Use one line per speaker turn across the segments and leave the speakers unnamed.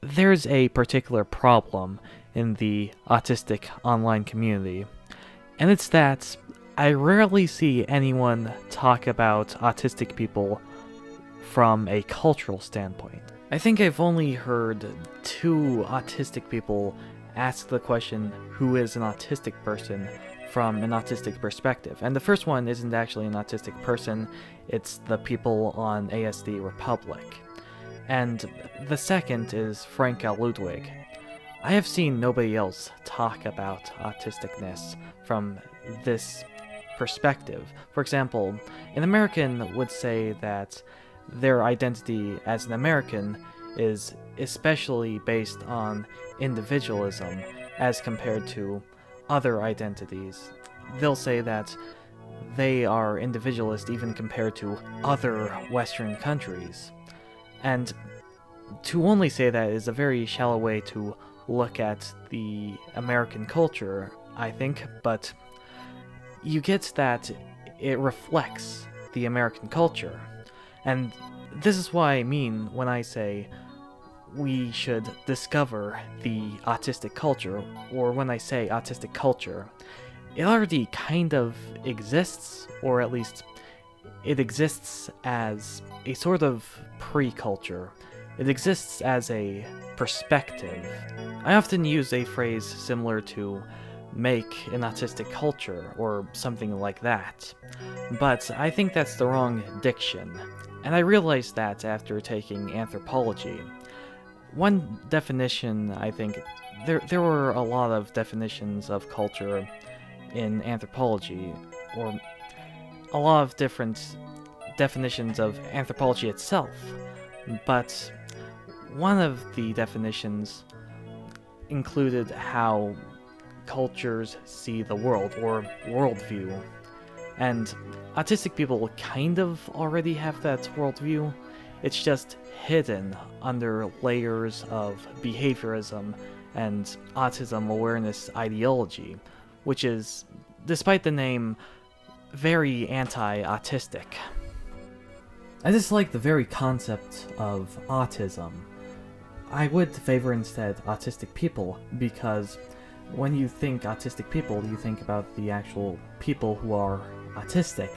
there's a particular problem in the autistic online community, and it's that I rarely see anyone talk about autistic people from a cultural standpoint. I think I've only heard two autistic people ask the question, who is an autistic person, from an autistic perspective. And the first one isn't actually an autistic person, it's the people on ASD Republic. And the second is Frank L. Ludwig. I have seen nobody else talk about autisticness from this perspective. For example, an American would say that their identity as an American is especially based on individualism as compared to other identities. They'll say that they are individualist even compared to other Western countries. And to only say that is a very shallow way to look at the American culture, I think, but you get that it reflects the American culture. And this is what I mean when I say we should discover the autistic culture, or when I say autistic culture. It already kind of exists, or at least it exists as a sort of pre-culture. It exists as a perspective. I often use a phrase similar to make an autistic culture, or something like that. But I think that's the wrong diction, and I realized that after taking anthropology. One definition, I think, there were a lot of definitions of culture in anthropology, or a lot of different definitions of anthropology itself, but one of the definitions included how cultures see the world, or worldview. And autistic people kind of already have that worldview. It's just hidden under layers of behaviorism and autism awareness ideology, which is, despite the name, very anti-autistic. I dislike the very concept of autism. I would favor instead autistic people, because when you think autistic people, you think about the actual people who are autistic.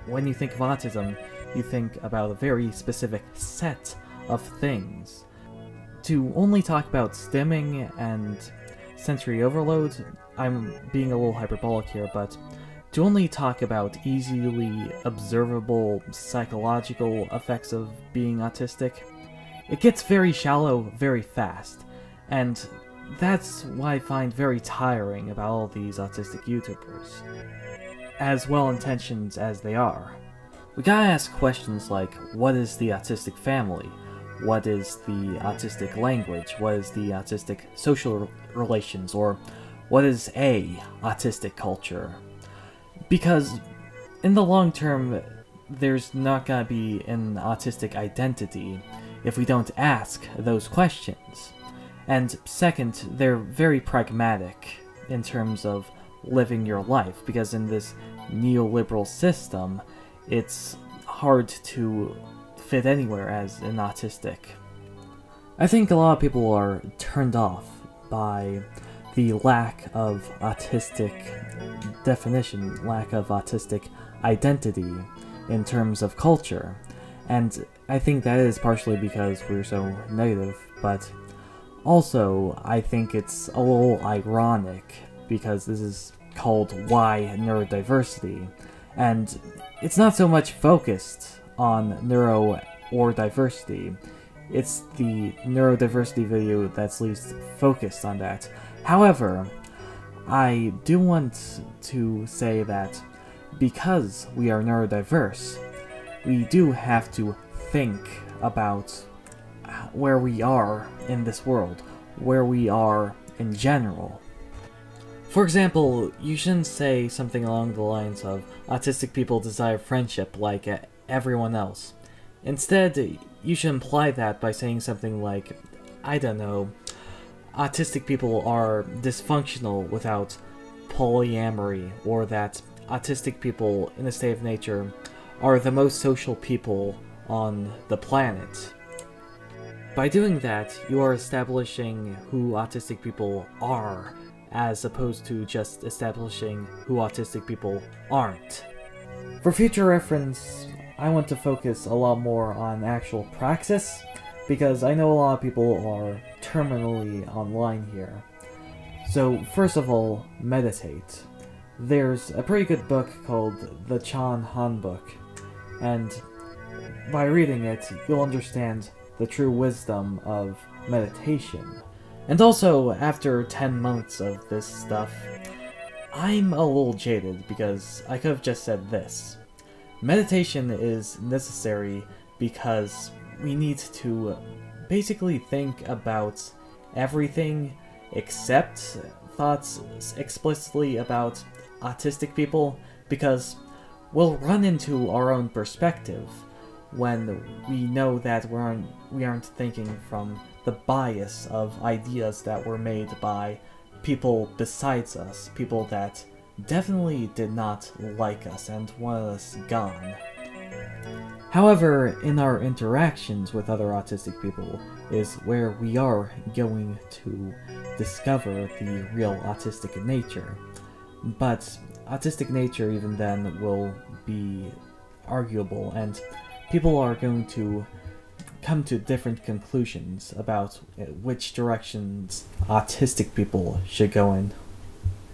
When you think of autism, you think about a very specific set of things. To only talk about stimming and sensory overload, I'm being a little hyperbolic here, but to only talk about easily observable psychological effects of being autistic, it gets very shallow very fast, and that's what I find very tiring about all these autistic YouTubers, as well-intentioned as they are. We gotta ask questions like, what is the autistic family? What is the autistic language? What is the autistic social relations? Or what is a autistic culture? Because in the long term, there's not gonna be an autistic identity if we don't ask those questions. And second, they're very pragmatic in terms of living your life, because in this neoliberal system, it's hard to fit anywhere as an autistic. I think a lot of people are turned off by the lack of autistic definition, lack of autistic identity in terms of culture. And I think that is partially because we're so negative, but also I think it's a little ironic because this is called Why Neurodiversity, and it's not so much focused on neuro or diversity. It's the neurodiversity video that's least focused on that. However, I do want to say that because we are neurodiverse, we do have to think about where we are in this world, where we are in general. For example, you shouldn't say something along the lines of, autistic people desire friendship like everyone else. Instead, you should imply that by saying something like, I don't know, autistic people are dysfunctional without polyamory, or that autistic people in a state of nature are the most social people on the planet. By doing that, you are establishing who autistic people are, as opposed to just establishing who autistic people aren't. For future reference, I want to focus a lot more on actual praxis, because I know a lot of people are terminally online here. So first of all, meditate. There's a pretty good book called The Chan Han Book, and by reading it, you'll understand the true wisdom of meditation. And also, after 10 months of this stuff, I'm a little jaded because I could have just said this. Meditation is necessary because we need to basically think about everything except thoughts explicitly about autistic people, because we'll run into our own perspective when we know that we aren't thinking from the bias of ideas that were made by people besides us, people that definitely did not like us and wanted us gone. However, in our interactions with other autistic people is where we are going to discover the real autistic nature. But autistic nature even then will be arguable, and people are going to come to different conclusions about which directions autistic people should go in.